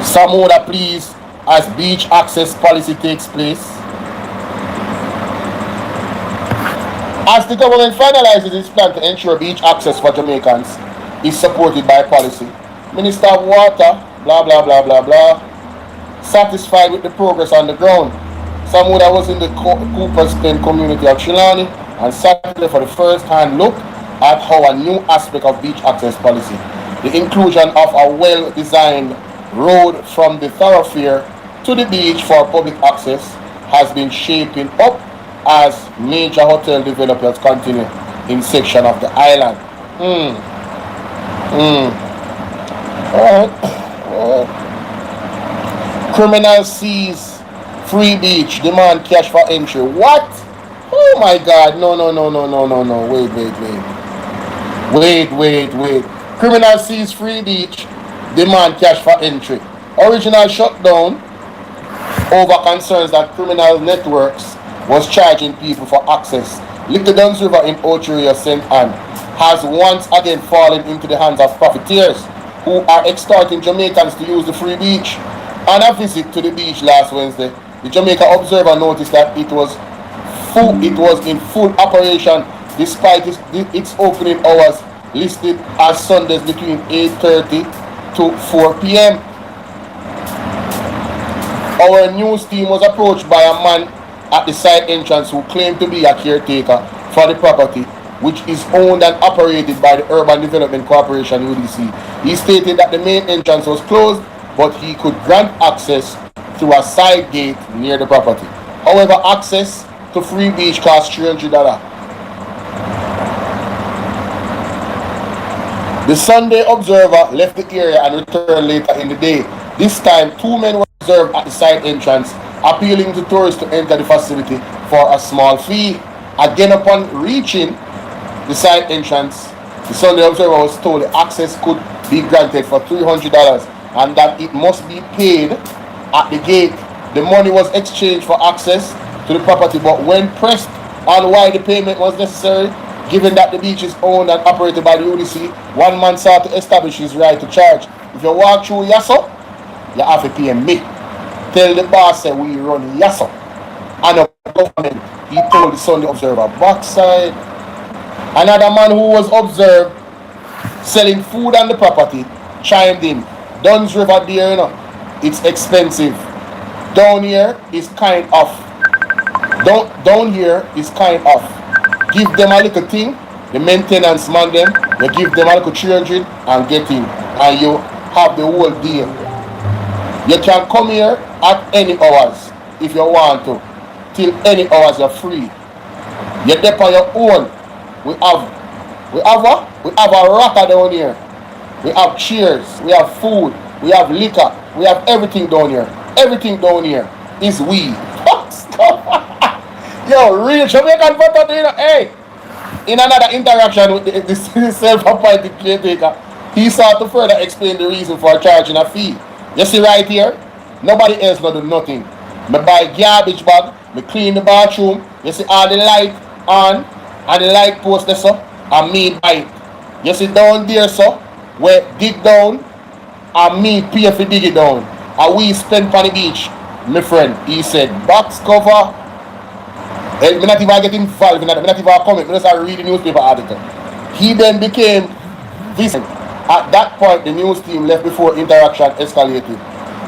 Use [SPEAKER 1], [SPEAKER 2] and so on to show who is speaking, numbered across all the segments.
[SPEAKER 1] Samuda, please, as beach access policy takes place. As the government finalizes its plan to ensure beach access for Jamaicans is supported by policy, Minister of Water, blah blah blah blah blah, satisfied with the progress on the ground. Samuda was in the Cooper's Bend community of Trelawney and Saturday for the first hand look at how a new aspect of beach access policy, the inclusion of a well-designed road from the thoroughfare to the beach for public access, has been shaping up as major hotel developers continue in section of the island. Alright. Criminal seize free beach, demand cash for entry. What? Oh my God! No! Wait! Criminal seize free beach, demand cash for entry. Original shutdown over concerns that criminal networks was charging people for access. Little Duns River in Ochiria, St. Anne, has once again fallen into the hands of profiteers who are extorting Jamaicans to use the free beach. On a visit to the beach last Wednesday, the Jamaica Observer noticed that it was in full operation despite its opening hours listed as Sundays between 8:30 to 4 p.m. Our news team was approached by a man at the side entrance who claimed to be a caretaker for the property, which is owned and operated by the Urban Development Corporation UDC. He stated that the main entrance was closed, but he could grant access through a side gate near the property. However, access to free beach costs $300. The Sunday Observer left the area and returned later in the day. This time, two men were observed at the side entrance, appealing to tourists to enter the facility for a small fee. Again, upon reaching the side entrance, the Sunday Observer was told the access could be granted for $300 and that it must be paid at the gate. The money was exchanged for access to the property, but when pressed on why the payment was necessary, given that the beach is owned and operated by the UDC, one man sought to establish his right to charge. If you walk through Yasso, you have to pay me. Tell the boss that we run Yasso. And the government, he told the Sunday Observer backside. Another man who was observed selling food on the property chimed in. Duns River there, you know, it's expensive. Down here is kind of. Down here is kind of. Give them a little thing, the maintenance man them, you give them a little 300 and get in. And you have the whole deal. You can come here at any hours if you want to. Till any hours you're free. You're there on your own. We have what? We have a rocker down here. We have chairs, we have food, we have liquor, we have everything down here. Everything down here is weed. Yo, real Jamaican voter, you know, hey. In another interaction with the self-appointed caretaker, he sought to further explain the reason for charging a fee. You see right here, nobody else not do nothing. Me buy garbage bag, me clean the bathroom, you see all the light on, and the light post there, so, and me buy it. You see down there, so, where dig down, and me pay for dig it down. And we spend on the beach. My friend, he said, box cover. I'm not even getting involved in that. I'm not even comment. I'm just reading newspaper article. He then became visit. At that point, the news team left before interaction escalated.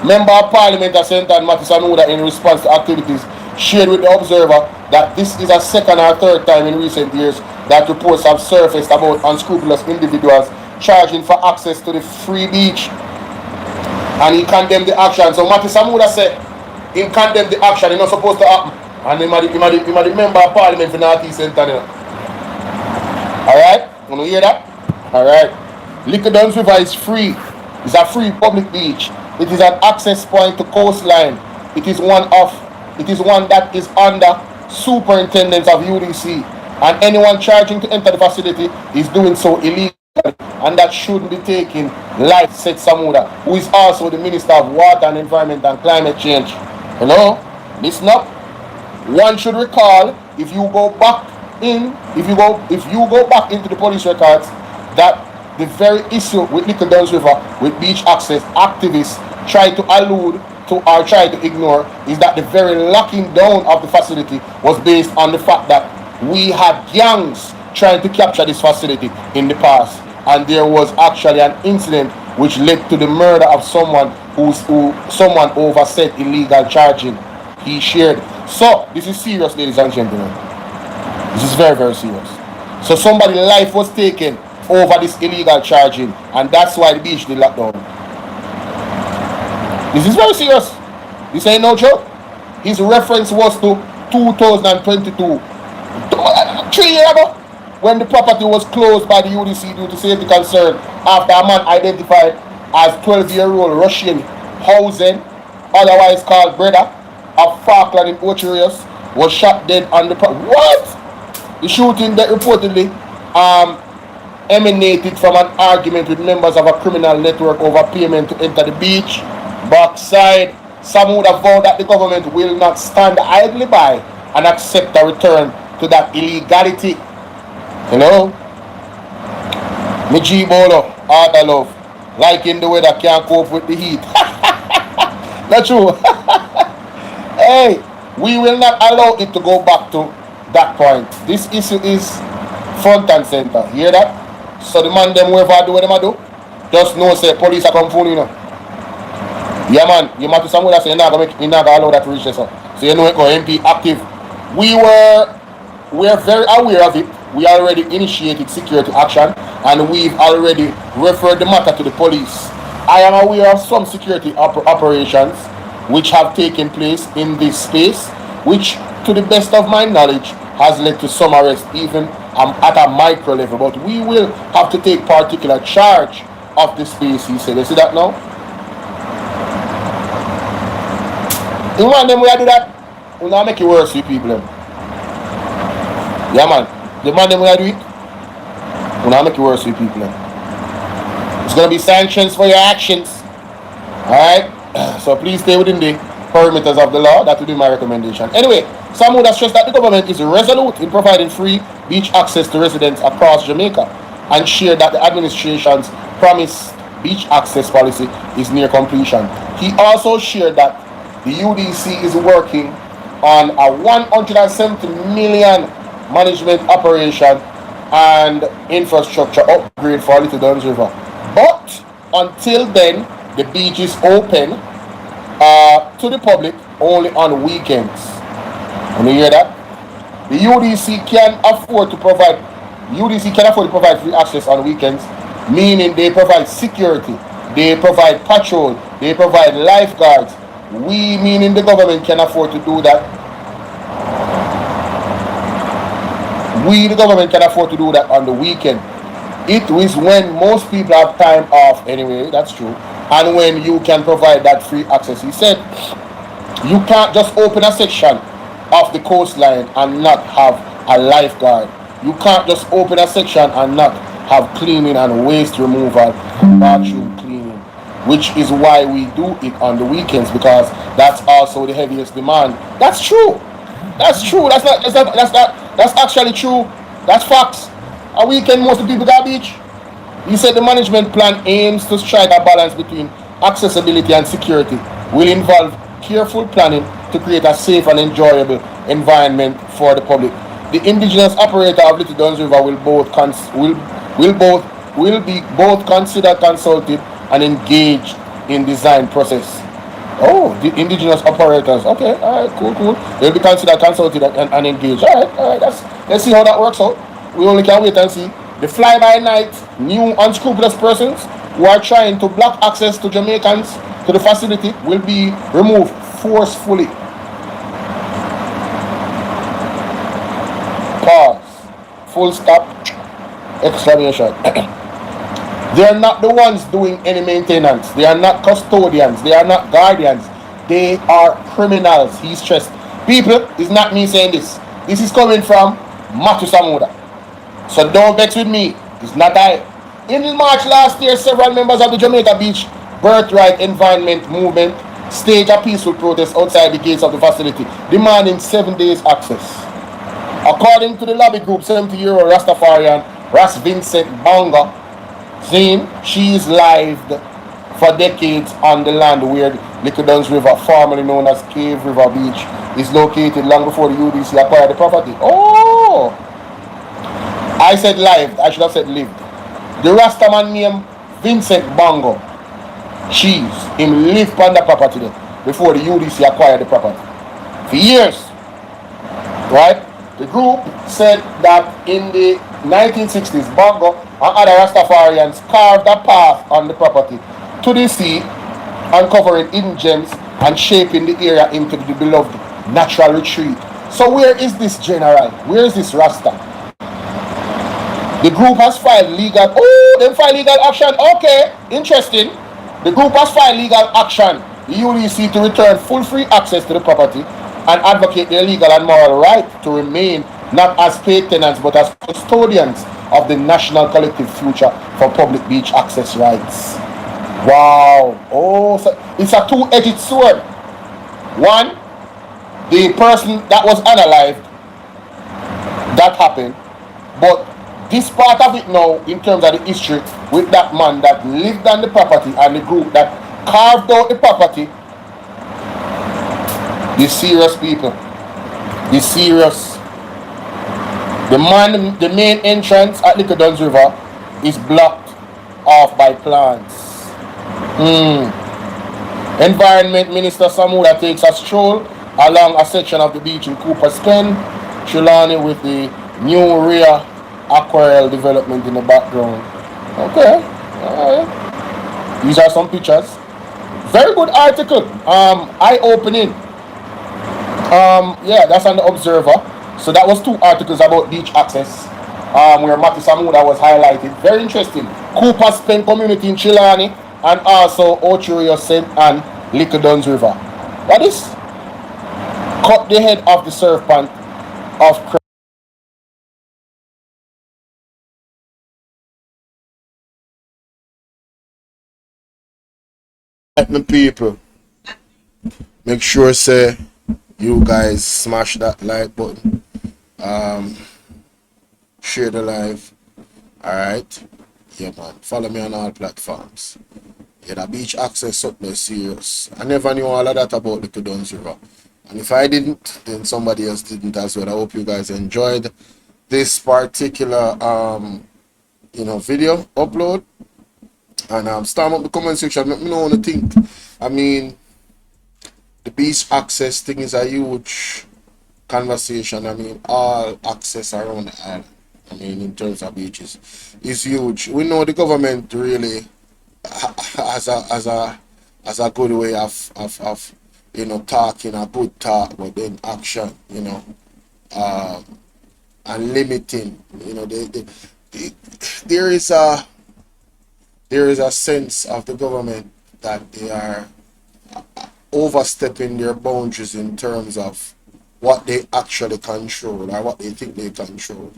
[SPEAKER 1] Member of Parliament of St. Anne, Samuda, in response to activities, shared with the Observer that this is a second or third time in recent years that reports have surfaced about unscrupulous individuals charging for access to the free beach. And he condemned the action. So Samuda said, he condemned the action, it's not supposed to happen. And he might the member of Parliament for North East St. Anne. Alright? You want to hear that? Alright. Little Duns River is free. It's a free public beach. It is an access point to coastline. It is one that is under superintendence of UDC. And anyone charging to enter the facility is doing so illegally. And that shouldn't be taken light, said Samuda, who is also the Minister of Water and Environment and Climate Change. Hello? Listen up. One should recall, if you go back into the police records, that the very issue with Little Duns River with beach access, activists try to allude to or try to ignore is that the very locking down of the facility was based on the fact that we had gangs trying to capture this facility in the past, and there was actually an incident which led to the murder of someone who someone overset illegal charging. He shared. So this is serious, ladies and gentlemen. This is very, very serious. So somebody's life was taken over this illegal charging, and that's why the beach did lock down. This is very serious. This ain't no joke. His reference was to 2022, 3 years ago, when the property was closed by the UDC due to safety concern after a man identified as 12-year-old Russian Hausen, otherwise called Breda, of Falkland in Ocherius, was shot dead on the property. What? The shooting that reportedly emanated from an argument with members of a criminal network over payment to enter the beach. Backside, Samuda vowed that the government will not stand idly by and accept a return to that illegality. Hello? Me G Bolo, art of love. Like in the weather, can't cope with the heat. Not true. Hey, we will not allow it to go back to that point. This issue is front and center. Hear that? So the man them whoever do what them do, just know say police are come full, you know. Yeah man, you might to someone that say you're not gonna allow that to reach this up. So you know it go MP active. We are very aware of it. We already initiated security action and we've already referred the matter to the police. I am aware of some security operations which have taken place in this space, which to the best of my knowledge has led to some arrests even at a micro level, but we will have to take particular charge of the space, he said. You see that now? You want them to do that? We'll not make it worse with people. Yeah man, the man them will do it. We'll not make it worse with people. It's going to be sanctions for your actions. Alright? So please stay within the perimeters of the law. That will be my recommendation. Anyway, Samuda stressed that the government is resolute in providing free beach access to residents across Jamaica and shared that the administration's promised beach access policy is near completion. He also shared that the UDC is working on a 170 million management operation and infrastructure upgrade for Little Duns River. But until then, the beach is open to the public only on weekends. Can you hear that? The UDC can afford to provide free access on weekends, meaning they provide security, they provide patrol, they provide lifeguards. We, meaning the government, can afford to do that. We, the government, can afford to do that on the weekend. It is when most people have time off anyway, that's true, and when you can provide that free access. He said you can't just open a section of the coastline and not have a lifeguard. You can't just open a section and not have cleaning and waste removal, bathroom cleaning, which is why we do it on the weekends, because that's also the heaviest demand. That's true. That's true. That's actually true. That's facts. A weekend, most of the people got beach. He said the management plan aims to strike a balance between accessibility and security. Will involve careful planning to create a safe and enjoyable environment for the public. The indigenous operator of Little Duns River will be both considered consulted and engaged in design process. Oh, the indigenous operators. Okay, all right, cool. They'll be considered consulted and engaged. All right. Let's see how that works out. We only can wait and see. The fly-by-night, new unscrupulous persons who are trying to block access to Jamaicans to the facility will be removed forcefully. Pause. Full stop. Exclamation. They are not the ones doing any maintenance. They are not custodians. They are not guardians. They are criminals, he stressed. People, it's not me saying this. This is coming from Mathew Samuda. So don't vex with me. It's not I. In March last year, several members of the Jamaica Beach Birthright Environment Movement staged a peaceful protest outside the gates of the facility, demanding 7 days access. According to the lobby group, 70-year-old Rastafarian Ras Vincent Bonga, saying she is lived for decades on the land where Little Duns River, formerly known as Cave River Beach, is located long before the UDC acquired the property. Oh! I said lived, I should have said lived. The Rastaman named Vincent Bongo Cheese, him lived on the property there before the UDC acquired the property. For years, right? The group said that in the 1960s, Bongo and other Rastafarians carved a path on the property to the sea, uncovering hidden gems and shaping the area into the beloved natural retreat. So where is this general? Where is this Rasta? The group has filed legal... Oh, they filed legal action. Okay, interesting. The group has filed legal action. The UDC to return full free access to the property and advocate their legal and moral right to remain not as paid tenants but as custodians of the national collective future for public beach access rights. Wow. Oh, so it's a two-edged sword. One, the person that was unalived, that happened, but this part of it now, in terms of the history, with that man that lived on the property and the group that carved out the property, the serious people, the serious. The main entrance at Little Duns River is blocked off by plants. Environment Minister Samuda takes a stroll along a section of the beach in Cooper's Pen, Trelawney with the new rear aquarelle development in the background. Okay, alright. These are some pictures. Very good article. Eye-opening. Yeah, that's on the Observer. So that was two articles about beach access, where Mathew Samuda was highlighted. Very interesting. Cooper's Pen community in Trelawney and also Ochurio St. and Little Duns River. What is? Cut the head of the serpent of my people. Make sure say you guys smash that like button. Share the live. Alright. Yeah man. Follow me on all platforms. Yeah, the beach access something serious. I never knew all of that about Little Duns River. And if I didn't, then somebody else didn't as well. I hope you guys enjoyed this particular video upload. And start up the comment section. Let me know what you think. I mean, the beach access thing is a huge conversation. I mean, all access around the island, I mean, in terms of beaches, is huge. We know the government really has a good way of talking a good talk, but then action, and limiting. There is a sense of the government that they are overstepping their boundaries in terms of what they actually control or what they think they control.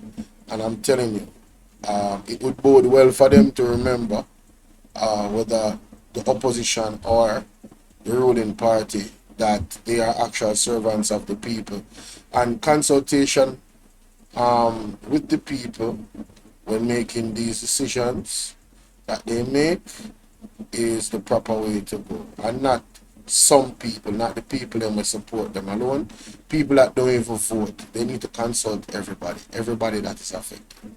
[SPEAKER 1] And I'm telling you, it would bode well for them to remember whether the opposition or the ruling party that they are actual servants of the people. And consultation with the people when making these decisions that they make is the proper way to go, and not some people, not the people that will support them alone. People that don't even vote, they need to consult everybody that is affected.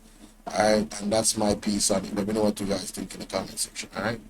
[SPEAKER 1] Alright, and that's my piece on it. Let me know what you guys think in the comment section. Alright.